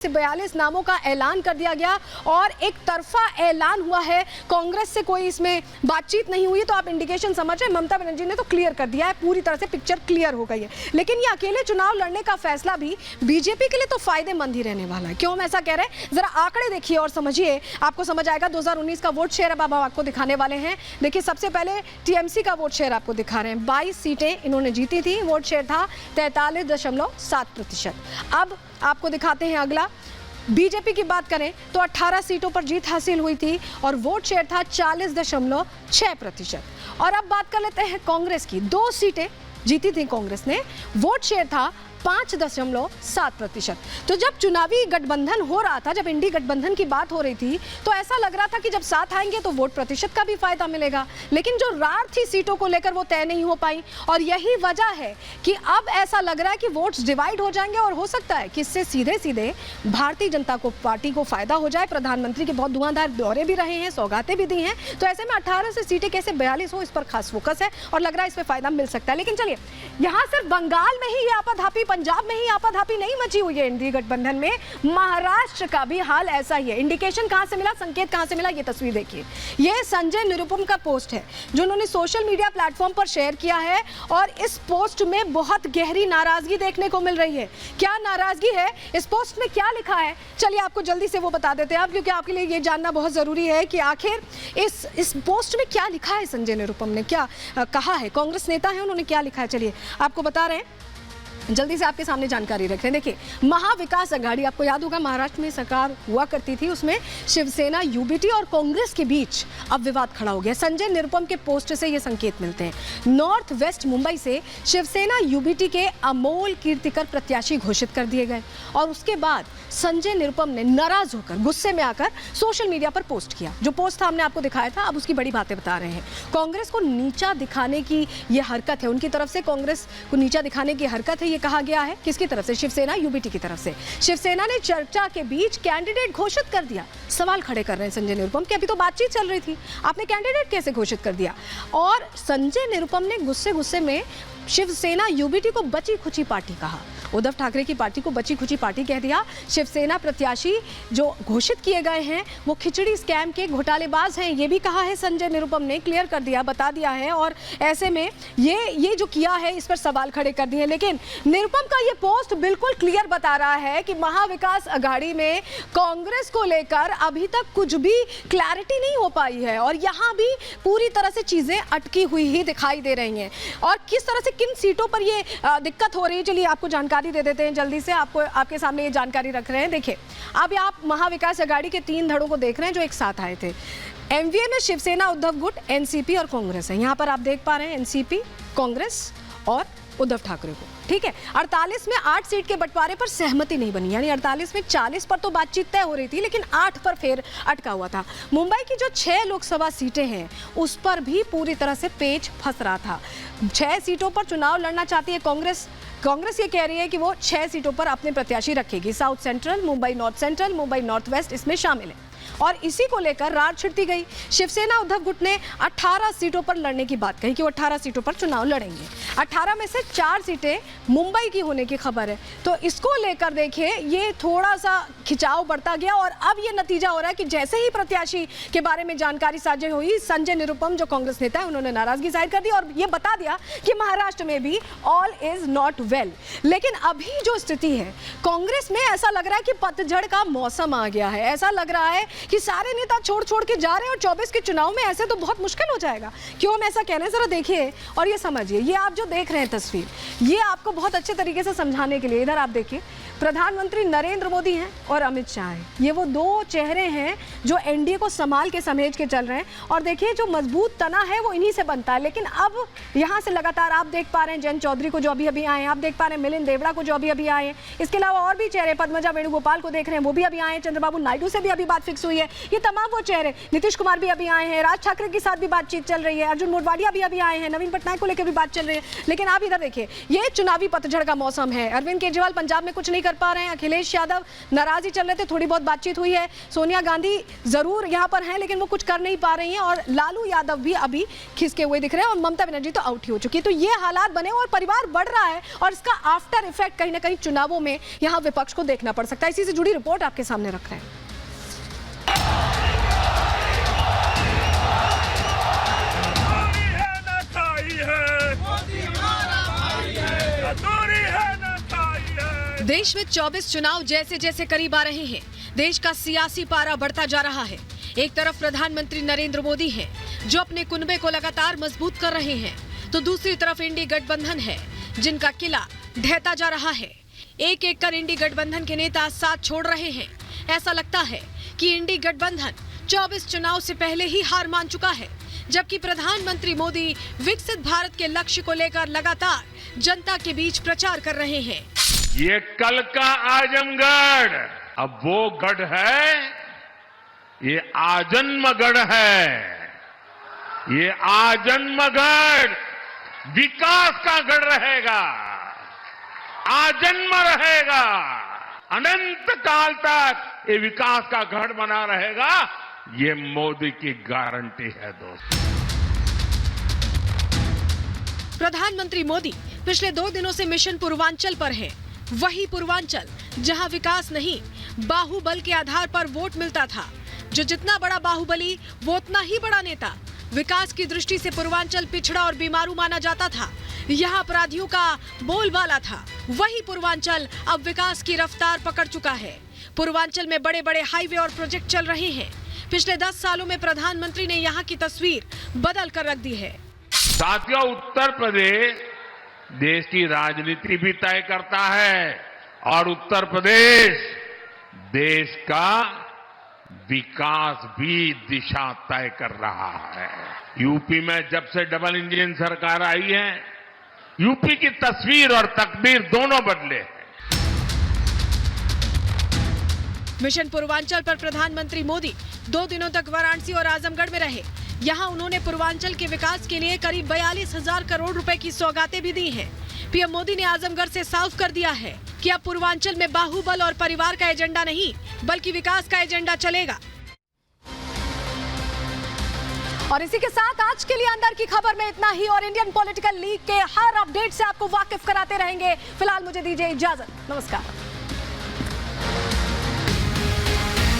42 नामों का ऐलान कर दिया गया और एक तरफा ऐलान हुआ है। कांग्रेस से कोई इसमें बातचीत नहीं हुई, तो आप इंडिकेशन समझ रहे हैं। ममता बनर्जी ने तो क्लियर कर दिया है, पूरी तरह से पिक्चर क्लियर हो गई है। लेकिन ये अकेले चुनाव लड़ने का फैसला भी बीजेपी के लिए तो फायदेमंद ही रहने वाला है। क्यों हम ऐसा कह रहे हैं, जरा आंकड़े देखिए और समझिए, आपको समझ आएगा। 2019 का वोट शेयर अब आप आपको दिखाने वाले हैं। देखिए, सबसे पहले टीएमसी का वोट शेयर आपको दिखा रहे हैं। 22 सीटें इन्होंने जीती थी, वोट शेयर था 43.7%। अब आपको दिखाते हैं अगला। बीजेपी की बात करें तो 18 सीटों पर जीत हासिल हुई थी और वोट शेयर था 40.6%। और अब बात कर लेते हैं कांग्रेस की। 2 सीटें जीती थी कांग्रेस ने, वोट शेयर था 5.7%। तो जब चुनावी गठबंधन हो रहा था, जब इंडी गठबंधन की बात हो रही थी, तो ऐसा लग रहा था कि जब साथ आएंगे तो वोट प्रतिशत का भी फायदा मिलेगा। लेकिन जो रार थी सीटों को लेकर, वो तय नहीं हो पाई और यही वजह है कि अब ऐसा लग रहा है कि वोट्स डिवाइड हो जाएंगे और हो सकता है कि इससे सीधे सीधे भारतीय जनता पार्टी को फायदा हो जाए। प्रधानमंत्री के बहुत धुआंधार दौरे भी रहे हैं, सौगातें भी दी हैं, तो ऐसे में 18 से सीटें कैसे 42 हो, इस पर खास फोकस है और लग रहा है इसमें फायदा मिल सकता है। लेकिन चलिए, यहाँ सिर्फ बंगाल में ही ये आपाधापी, पंजाब में ही आपाधापी नहीं मची हुई है इंडी गठबंधन में, महाराष्ट्र का भी हाल ऐसा ही है। इंडिकेशन कहां से मिला, संकेत कहां से मिला, ये तस्वीर देखिए। ये संजय निरुपम का पोस्ट है जो उन्होंने सोशल मीडिया प्लेटफॉर्म पर शेयर किया है और इस पोस्ट में बहुत गहरी नाराजगी देखने को मिल रही है। क्या नाराजगी है, इस पोस्ट में क्या लिखा है, चलिए आपको जल्दी से वो बता देते हैं आप, क्योंकि आपके लिए ये जानना बहुत जरूरी है कि आखिर इस पोस्ट में क्या लिखा है। संजय निरुपम ने क्या कहा है, कांग्रेस नेता है, उन्होंने क्या लिखा है, चलिए आपको बता रहे हैं, जल्दी से आपके सामने जानकारी रख रहे हैं। देखिए, महाविकास अघाड़ी, आपको याद होगा महाराष्ट्र में सरकार हुआ करती थी, उसमें शिवसेना, यूबीटी और कांग्रेस के बीच अब विवाद खड़ा हो गया। संजय निरुपम के पोस्ट से ये संकेत मिलते हैं। नॉर्थ वेस्ट मुंबई से शिवसेना यूबीटी के अमोल कीर्तिकर प्रत्याशी घोषित कर दिए गए और उसके बाद संजय निरुपम ने नाराज होकर, गुस्से में आकर सोशल मीडिया पर पोस्ट किया। जो पोस्ट था हमने आपको दिखाया था, अब उसकी बड़ी बातें बता रहे हैं। कांग्रेस को नीचा दिखाने की ये हरकत है, उनकी तरफ से कांग्रेस को नीचा दिखाने की हरकत है, ये कहा गया है। किसकी तरफ से, शिवसेना यूबीटी की तरफ से। शिवसेना ने चर्चा के बीच कैंडिडेट घोषित कर दिया। सवाल खड़े कर रहे हैं संजय निरुपम कि अभी तो बातचीत चल रही थी, आपने कैंडिडेट कैसे घोषित कर दिया। और संजय निरुपम ने गुस्से में शिवसेना यूबीटी को बची खुची पार्टी कहा, उद्धव ठाकरे की पार्टी को बची खुची पार्टी कह दिया। शिवसेना प्रत्याशी जो घोषित किए गए हैं वो खिचड़ी स्कैम के घोटालेबाज हैं, ये भी कहा है संजय निरुपम ने, क्लियर कर दिया, बता दिया है। और ऐसे में ये जो किया है, इस पर सवाल खड़े कर दिए। लेकिन निरुपम का ये पोस्ट बिल्कुल क्लियर बता रहा है कि महाविकास अघाड़ी में कांग्रेस को लेकर अभी तक कुछ भी क्लैरिटी नहीं हो पाई है और यहाँ भी पूरी तरह से चीजें अटकी हुई ही दिखाई दे रही हैं। और किस तरह से, किन सीटों पर ये दिक्कत हो रही है, चलिए आपको जानकारी दे देते हैं जल्दी से। आपको आपके सामने ये जानकारी रख रहे हैं। देखिए, अब आप महाविकास अघाड़ी के 3 धड़ों को देख रहे हैं जो एक साथ आए थे। एमवीए में शिवसेना, उद्धव गुट, एनसीपी और कांग्रेस है। यहाँ पर आप देख पा रहे हैं एनसीपी, कांग्रेस और उद्धव ठाकरे को, ठीक है। 48 में 8 सीट के बंटवारे पर सहमति नहीं बनी, यानी 48 में 40 पर तो बातचीत तय हो रही थी, लेकिन 8 पर फिर अटका हुआ था। मुंबई की जो 6 लोकसभा सीटें हैं, उस पर भी पूरी तरह से पेच फंस रहा था। 6 सीटों पर चुनाव लड़ना चाहती है कांग्रेस ये कह रही है कि वो 6 सीटों पर अपने प्रत्याशी रखेगी। South central, Mumbai north central, Mumbai north west इसमें शामिल है और इसी को लेकर रार छिड़ती गई। शिवसेना, उद्धव गुट ने 18 सीटों पर लड़ने की बात कही कि वो 18 सीटों पर चुनाव लड़ेंगे। 18 में से 4 सीटें मुंबई की होने की खबर है, तो इसको लेकर देखिए ये थोड़ा सा खिंचाव बढ़ता गया और अब ये नतीजा हो रहा है कि जैसे ही प्रत्याशी के बारे में जानकारी साझा हुई, संजय निरुपम जो कांग्रेस नेता है, उन्होंने नाराजगी जाहिर कर दी और ये बता दिया कि महाराष्ट्र में भी ऑल इज नॉट वेल। लेकिन अभी जो स्थिति है कांग्रेस में, ऐसा लग रहा है कि पतझड़ का मौसम आ गया है। ऐसा लग रहा है कि सारे नेता छोड़ के जा रहे हैं और 24 के चुनाव में ऐसे तो बहुत मुश्किल हो जाएगा। क्यों हम ऐसा कह रहे हैं, जरा देखिए और ये समझिए। ये आप जो देख रहे हैं तस्वीर, ये आपको बहुत अच्छे तरीके से समझाने के लिए, इधर आप देखिए, प्रधानमंत्री नरेंद्र मोदी हैं और अमित शाह हैं। ये वो 2 चेहरे हैं जो एनडीए को संभाल के समेट के चल रहे हैं और देखिए जो मजबूत तना है वो इन्हीं से बनता है। लेकिन अब यहाँ से लगातार आप देख पा रहे हैं जयंत चौधरी को जो अभी आए हैं, आप देख पा रहे हैं मिलिंद देवड़ा को जो अभी आए हैं, इसके अलावा और भी चेहरे, पद्मजा वेणुगोपाल को देख रहे हैं, वो भी अभी आए हैं, चंद्रबाबू नायडू से भी अभी बात फिक्स हुई है। ये तमाम वो चेहरे, नीतीश कुमार भी अभी आए हैं, राज ठाकरे के साथ भी बातचीत चल रही है, अर्जुन मोढवाडिया भी अभी आए हैं, नवीन पटनायक को लेकर भी बात चल रही है। लेकिन आप इधर देखिए, ये चुनावी पतझड़ का मौसम है। अरविंद केजरीवाल पंजाब में कुछ नहीं कर कर पा रहे हैं। अखिलेश यादव नाराज ही चल रहे थे, थोड़ी बहुत बातचीत हुई है। सोनिया गांधी जरूर यहाँ पर हैं लेकिन वो कुछ कर नहीं पा रही हैं, और लालू यादव भी अभी खिसके हुए दिख रहे हैं, और ममता बनर्जी तो आउट ही हो चुकी है। तो ये हालात बने और परिवार बढ़ रहा है, और इसका आफ्टर इफेक्ट कहीं ना कहीं चुनावों में यहाँ विपक्ष को देखना पड़ सकता है। इसी से जुड़ी रिपोर्ट आपके सामने रख रहे हैं। देश में 24 चुनाव जैसे जैसे करीब आ रहे हैं, देश का सियासी पारा बढ़ता जा रहा है। एक तरफ प्रधानमंत्री नरेंद्र मोदी हैं, जो अपने कुनबे को लगातार मजबूत कर रहे हैं, तो दूसरी तरफ इंडी गठबंधन है, जिनका किला ढहता जा रहा है। एक एक कर इंडी गठबंधन के नेता साथ छोड़ रहे हैं। ऐसा लगता है कि इंडी गठबंधन 24 चुनाव से पहले ही हार मान चुका है, जबकि प्रधानमंत्री मोदी विकसित भारत के लक्ष्य को लेकर लगातार जनता के बीच प्रचार कर रहे हैं। ये कल का आजमगढ़ अब वो गढ़ है, ये आजन्मगढ़ है। ये आजन्मगढ़ विकास का गढ़ रहेगा, आजन्म रहेगा, अनंत काल तक ये विकास का गढ़ बना रहेगा। ये मोदी की गारंटी है दोस्तों। प्रधानमंत्री मोदी पिछले 2 दिनों से मिशन पूर्वांचल पर हैं। वही पूर्वांचल जहां विकास नहीं, बाहुबल के आधार पर वोट मिलता था। जो जितना बड़ा बाहुबली, वो उतना ही बड़ा नेता। विकास की दृष्टि से पूर्वांचल पिछड़ा और बीमारू माना जाता था। यहाँ अपराधियों का बोलबाला था। वही पूर्वांचल अब विकास की रफ्तार पकड़ चुका है। पूर्वांचल में बड़े बड़े हाईवे और प्रोजेक्ट चल रहे हैं। पिछले 10 सालों में प्रधानमंत्री ने यहाँ की तस्वीर बदल कर रख दी है। साथियों, उत्तर प्रदेश देश की राजनीति भी तय करता है, और उत्तर प्रदेश देश का विकास भी दिशा तय कर रहा है। यूपी में जब से डबल इंजन सरकार आई है, यूपी की तस्वीर और तकदीर दोनों बदले हैं। मिशन पूर्वांचल पर प्रधानमंत्री मोदी 2 दिनों तक वाराणसी और आजमगढ़ में रहे। यहाँ उन्होंने पूर्वांचल के विकास के लिए करीब 42,000 करोड़ रुपए की सौगातें भी दी हैं। पीएम मोदी ने आजमगढ़ से साफ कर दिया है कि अब पूर्वांचल में बाहुबल और परिवार का एजेंडा नहीं, बल्कि विकास का एजेंडा चलेगा। और इसी के साथ आज के लिए अंदर की खबर में इतना ही, और इंडियन पॉलिटिकल लीग के हर अपडेट से आपको वाकिफ कराते रहेंगे। फिलहाल मुझे दीजिए इजाजत। नमस्कार।